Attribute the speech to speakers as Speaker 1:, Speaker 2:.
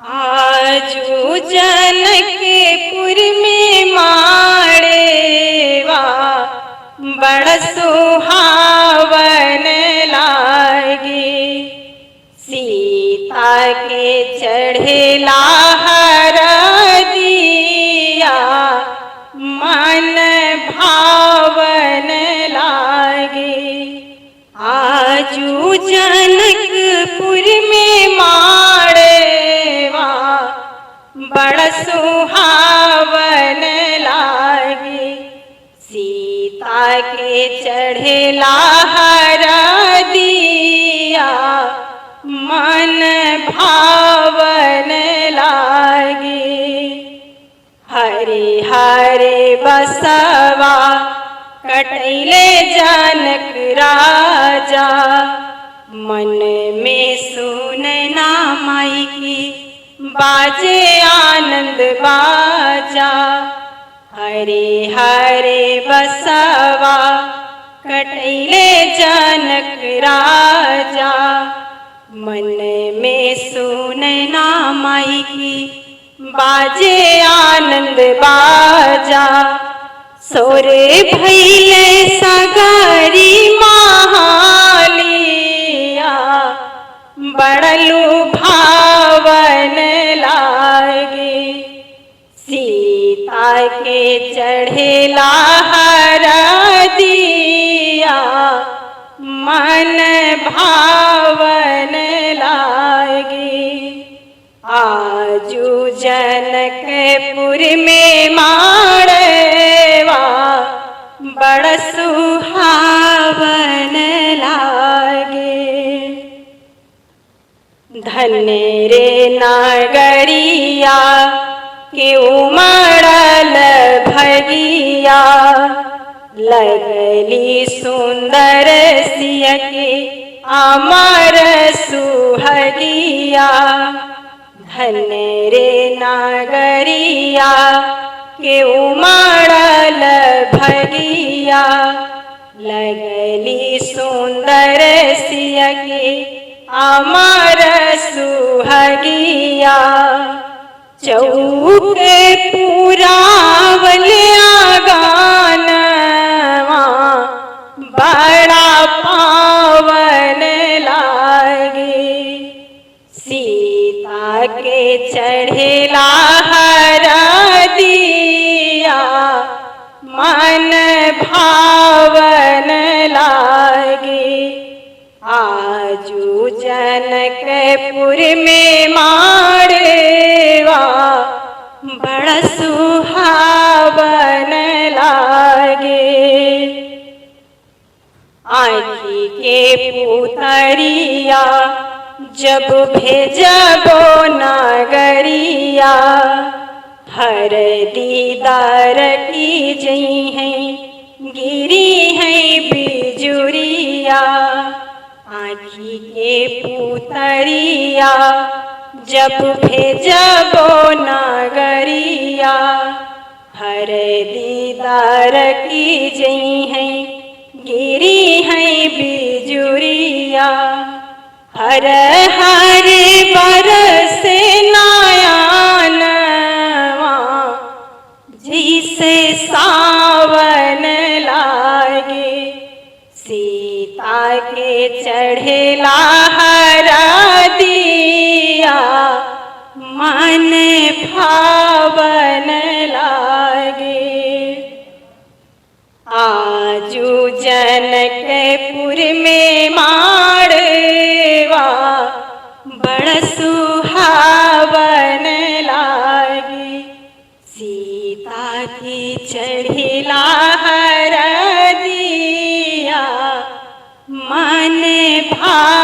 Speaker 1: आजू जनकपुर में माड़ेवा बड़ सुहावन लागे। सीता के चढ़ेला हरदिया मन भावन लागे। आजू जनकपुर में माड़ेवा बड़ सुहावन लागे। सीता के चढ़ेला हरदिया मन भावन लागे। हरे हरे बसवा कटैले जनक राजा। मन में सुनना माई की बाजे आनंद बाजा। हरे हरे बसवा कटैले जनक राजा। मन में सुनना माई की बाजे आनंद बाजा। सोरे भैले सगारी महालिया बड़लू भावन लागे। सीता के चढ़ेला हरदिया मन भावन लागे। आजू जनकपुर में माड़ेवा बड़ सुहावन लागे। धन्य रे नागरिया के उमड़ल भगिया। लगली सुंदर सिय के अमर सुहगिया। धन्य रे नागरिया के उमड़ल भगिया। लगली सुंदर सिय के अमर सुहगिया। चौक पुरावल आंगनवा बड़ा पावन लागे। सीता के चढ़ेला हरदिया मन भावन लागे। आजू जनकपुर में माड़ेवा बड़ सुहावन लागे। आँखी के पुतरिया जब भेजबो नागरिया। हर दीदार की जई हैं गिरी हैं बिजुरिया। आँखी के पुतरिया जब भेजबो नागरिया। हर दीदार की जई हैं गिरी हैं बिजुरिया। हर हर बरसे नयनवा जिसे सावन लागे। सीता के चढ़ेला हरदिया मन भावन लागे। आजू जनकपुर में माड़ेवा बड़ सुहावन लागे। सीता की चढ़ेला हरदिया मन भावन